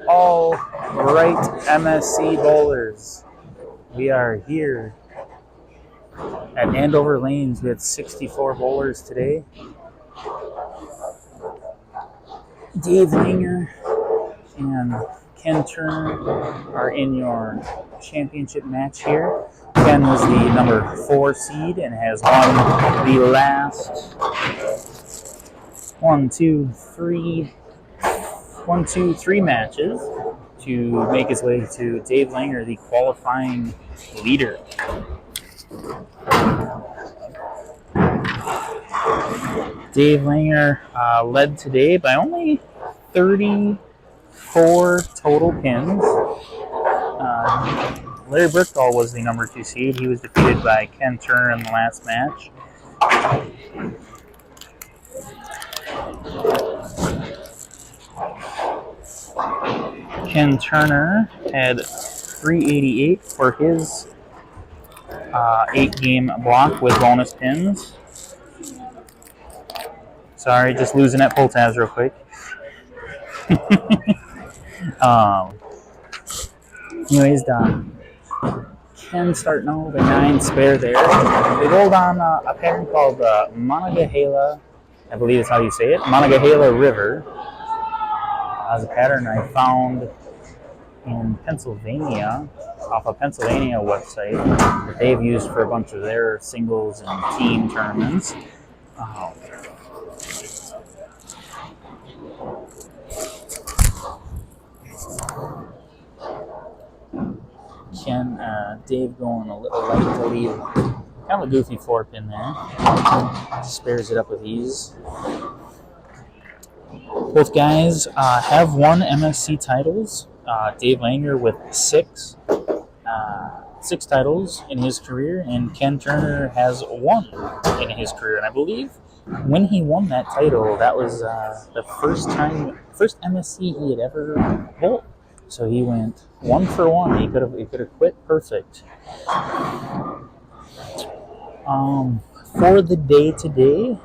All right, MSC bowlers. We are here at Andover Lanes. We had 64 bowlers today. Dave Langer and Ken Turner are in your championship match here. Ken was the number 4 seed and has won the last 3 matches to make his way to Dave Langer, the qualifying leader. Dave Langer led today by only 34 total pins. Larry Brickdahl was the number 2 seed. He was defeated by Ken Turner in the last match. Ken Turner had 388 for his 8-game block with bonus pins. Sorry, just losing at pull tabs real quick. Anyways, Ken starting out with a 9 spare there. They rolled on a pattern called Monongahela, I believe is how you say it, Monongahela River. As a pattern I found in Pennsylvania, off a Pennsylvania website that they've used for a bunch of their singles and team tournaments. Dave going a little light to lead. Kind of a goofy 4-pin there. Spares it up with ease. Both guys have won MSC titles. Dave Langer with 6 titles in his career, and Ken Turner has 1 in his career. And I believe when he won that title, that was the first MSC he had ever bowled. So he went 1 for 1. He could have quit perfect. For the day today,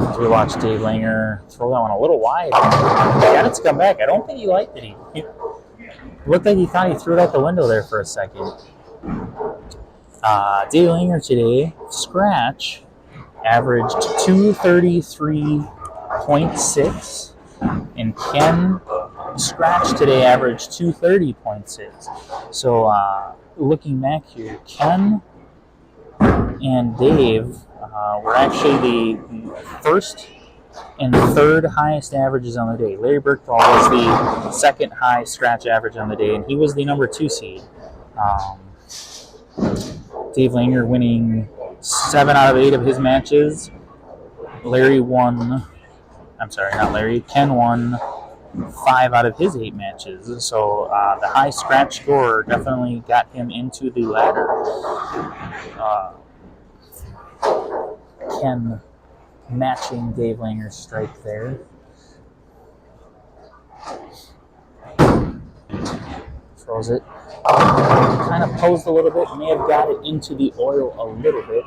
as we watched Dave Langer throw that one a little wide, he got it to come back. I don't think he liked it. He looked like he thought he threw it out the window there for a second. Dave Langer today, scratch, averaged 233.6, and Ken scratch today averaged 230.6. So looking back here, Ken and Dave were actually the first and third highest averages on the day. Larry Brickdahl was the second high scratch average on the day, and he was the number 2 seed. Dave Langer winning 7 out of 8 of his matches. Ken won 5 out of his 8 matches. So the high scratch score definitely got him into the ladder. Ken matching Dave Langer's strike there. Throws it. Kind of posed a little bit, may have got it into the oil a little bit.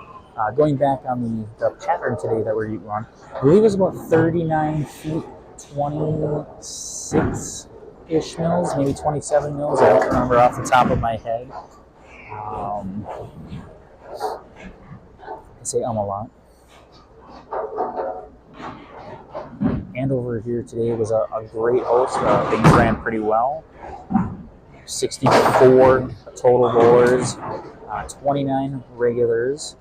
Going back on the pattern today that we're on, I believe it was about 39 feet, 26-ish mils, maybe 27 mils. I don't remember off the top of my head. I say a lot. Andover here today was a great host. Things ran pretty well. 64 total bowlers, 29 regulars,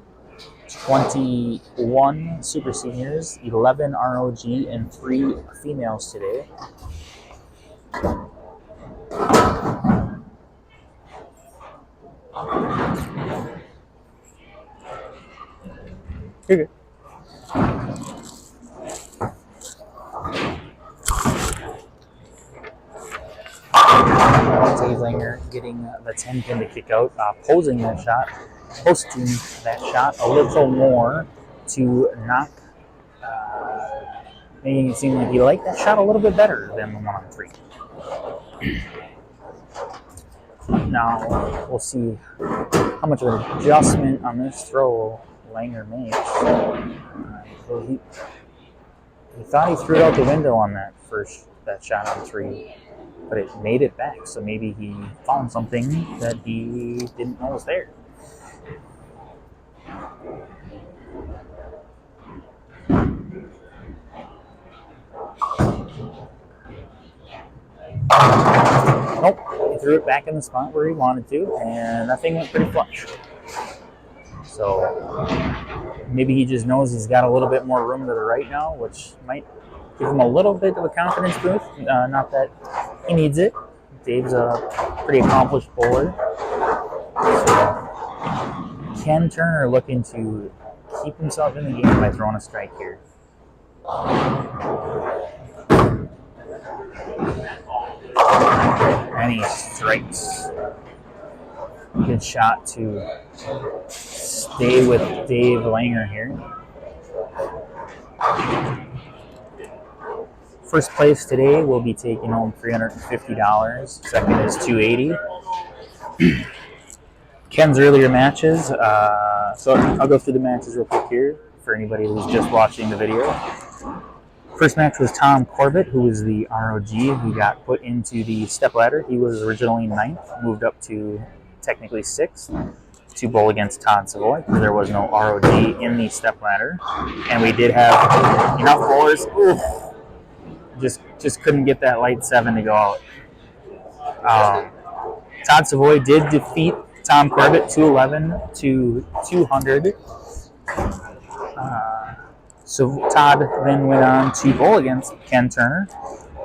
21 super seniors, 11 ROG, and 3 females today. You're good. Dave Langer getting the 10-pin to kick out, posting that shot a little more to knock, making it seem like he liked that shot a little bit better than the 1 on 3. Now, we'll see how much of an adjustment on this throw Langer makes. He thought he threw it out the window on that shot on 3, but it made it back. So maybe he found something that he didn't know was there. Nope, he threw it back in the spot where he wanted to, and that thing went pretty flush. So maybe he just knows he's got a little bit more room to the right now, which might give him a little bit of a confidence boost. Not that he needs it. Dave's a pretty accomplished bowler. So Ken Turner looking to keep himself in the game by throwing a strike here. And he strikes. Good shot to stay with Dave Langer here. First place today will be taking home $350. Second is $280. Ken's earlier matches. So I'll go through the matches real quick here for anybody who's just watching the video. First match was Tom Corbett, who was the ROG. He got put into the stepladder. He was originally 9th, moved up to technically 6th to bowl against Todd Savoy because there was no ROG in the stepladder. And we did have enough bowlers. Just couldn't get that light 7 to go out. Todd Savoy did defeat Tom Corbett 211 to 200. So Todd then went on to bowl against Ken Turner.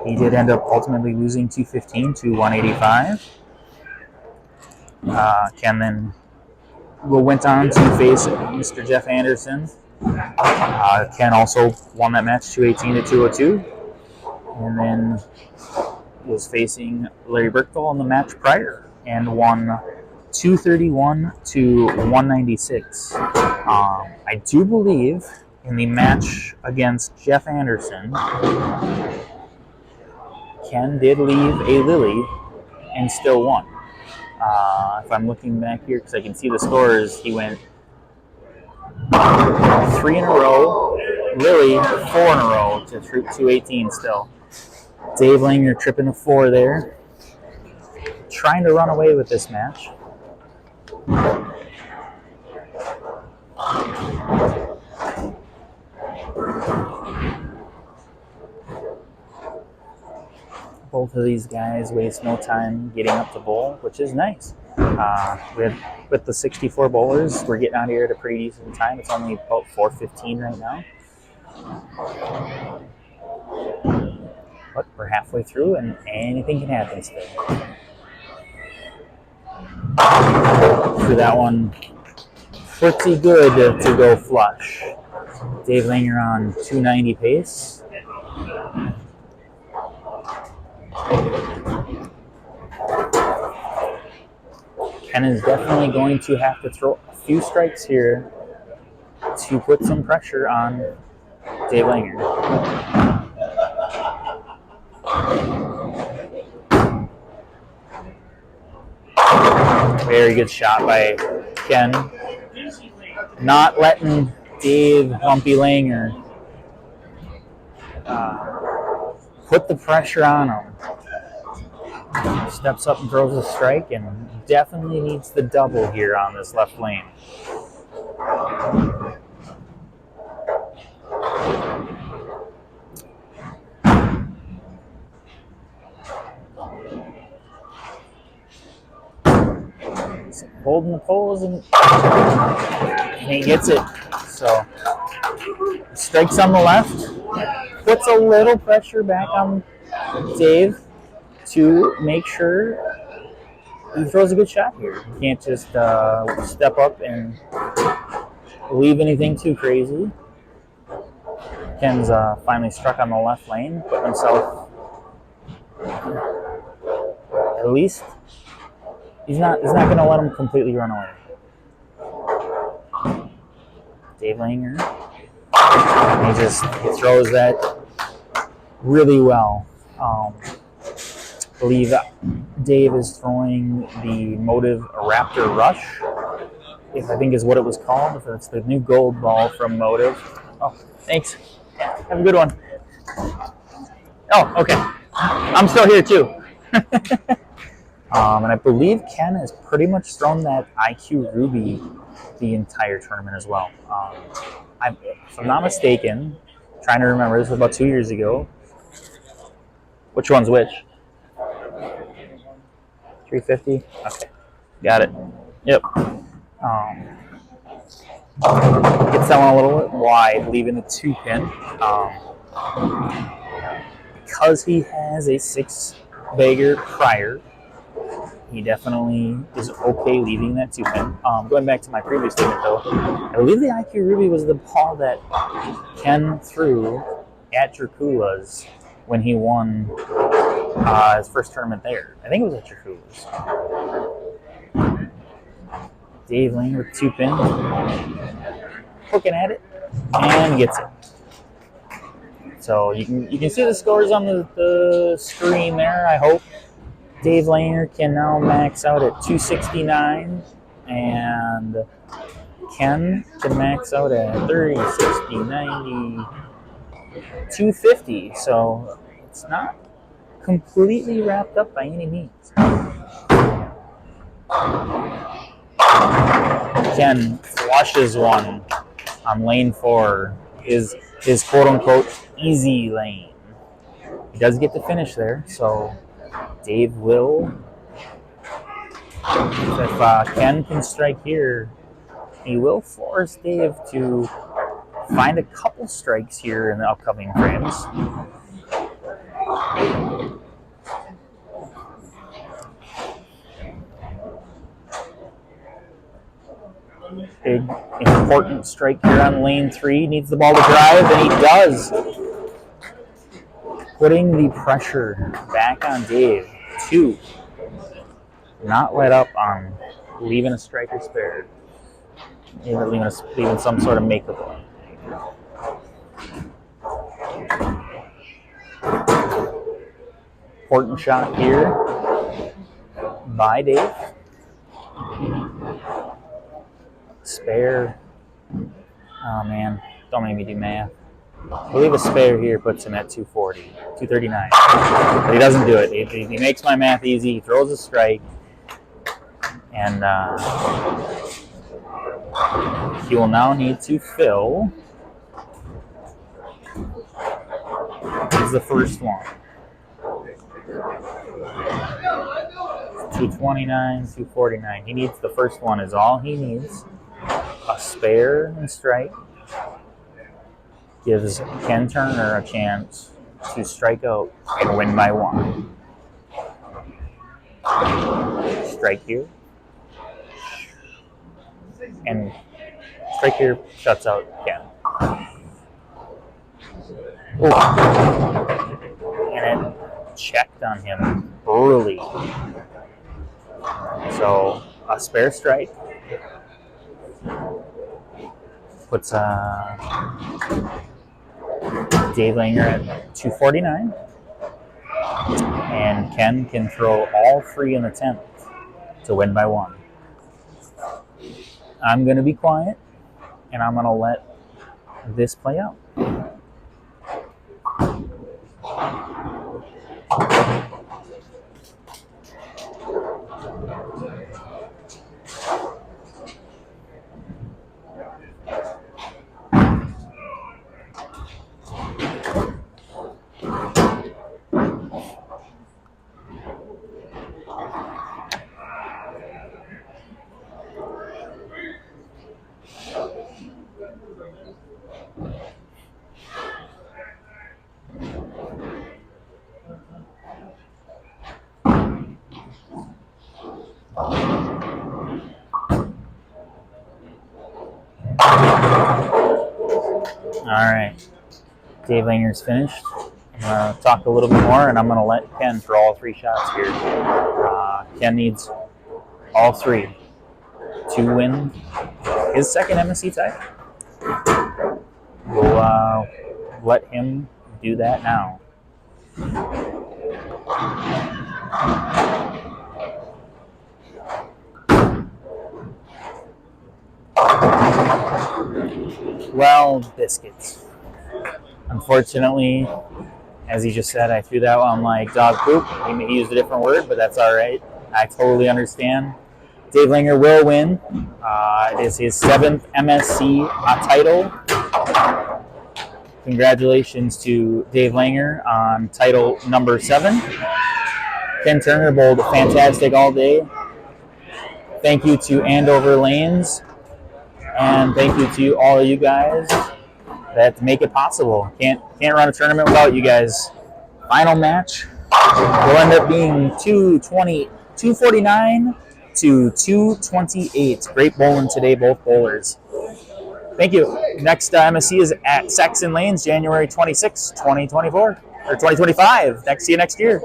He did end up ultimately losing 215 to 185. Ken then went on to face Mr. Jeff Anderson. Ken also won that match 218 to 202. And then was facing Larry Berkthal in the match prior and won 231 to 196. I do believe in the match against Jeff Anderson, Ken did leave a lily and still won. If I'm looking back here, because I can see the scores, he went 3 in a row, Lily 4 in a row to 218 still. Dave Langer tripping a 4 there. Trying to run away with this match. Both of these guys waste no time getting up to bowl, which is nice. With the 64 bowlers, we're getting out of here at a pretty decent time. It's only about 4:15 right now. But we're halfway through, and anything can happen still. For that one, pretty good to go flush. Dave Langer on 290 pace. Ken is definitely going to have to throw a few strikes here to put some pressure on Dave Langer. Very good shot by Ken. Not letting Dave Lumpy Langer put the pressure on him. Steps up and throws a strike and definitely needs the double here on this left lane. Holding the poles and he gets it. So strikes on the left, puts a little pressure back on Dave to make sure he throws a good shot here. You can't just step up and leave anything too crazy. Ken's finally struck on the left lane, put himself at least. He's not going to let him completely run away. Dave Langer, he throws that really well. I believe Dave is throwing the Motive Raptor Rush, if I think is what it was called. If it's the new gold ball from Motive. Oh, thanks. Have a good one. Oh, okay. I'm still here too. And I believe Ken has pretty much thrown that IQ Ruby the entire tournament as well. If I'm not mistaken, trying to remember, this was about 2 years ago. Which one's which? 350? Okay. Got it. Yep. Gets that one a little bit wide, leaving the 2-pin. Because he has a 6-bagger prior, he definitely is okay leaving that 2-pin. Going back to my previous statement, though, I believe the IQ Ruby was the ball that Ken threw at Dracula's when he won his first tournament there. I think it was at Dracula's. Dave Lane with 2-pin, hooking at it, and gets it. So you can see the scores on the screen there, I hope. Dave Laner can now max out at 269, and Ken can max out at 30, 60, 90, 250. So it's not completely wrapped up by any means. Ken flushes one on lane 4, is his quote-unquote easy lane. He does get to finish there, so Dave will, if Ken can strike here, he will force Dave to find a couple strikes here in the upcoming frames. Big, important strike here on lane 3. Needs the ball to drive, and he does. Putting the pressure back on Dave to not let up on leaving a striker spare. Either leaving some sort of make-up. Important shot here by Dave. Spare. Oh man, don't make me do math. I believe a spare here puts him at 240, 239. But he doesn't do it. He makes my math easy. He throws a strike. And he will now need to fill. This is the first one. 229, 249. He needs the first one is all he needs. A spare and strike gives Ken Turner a chance to strike out and win by 1. Strike here. And strike here shuts out Ken. Ooh. And it checked on him early. So a spare strike puts Dave Langer at 249. And Ken can throw all 3 in the 10th to win by 1. I'm going to be quiet, and I'm going to let this play out. Alright, Dave Langer's finished. I'm going to talk a little bit more, and I'm going to let Ken throw all 3 shots here. Ken needs all 3 to win his second MSC title. We'll let him do that now. Well, biscuits. Unfortunately, As he just said, I threw that one like dog poop. He used a different word, but that's all right. I totally understand. Dave Langer will win. It is his 7th MSC title. Congratulations to Dave Langer on title number 7. Ken Turner bowled fantastic all day. Thank you to Andover Lanes, and thank you to all of you guys that make it possible. Can't run a tournament without you guys. Final match will end up being 249 to 228. Great bowling today, both bowlers. Thank you. Next MSC is at Saxon Lanes, January 26, 2024, or 2025. See you next year.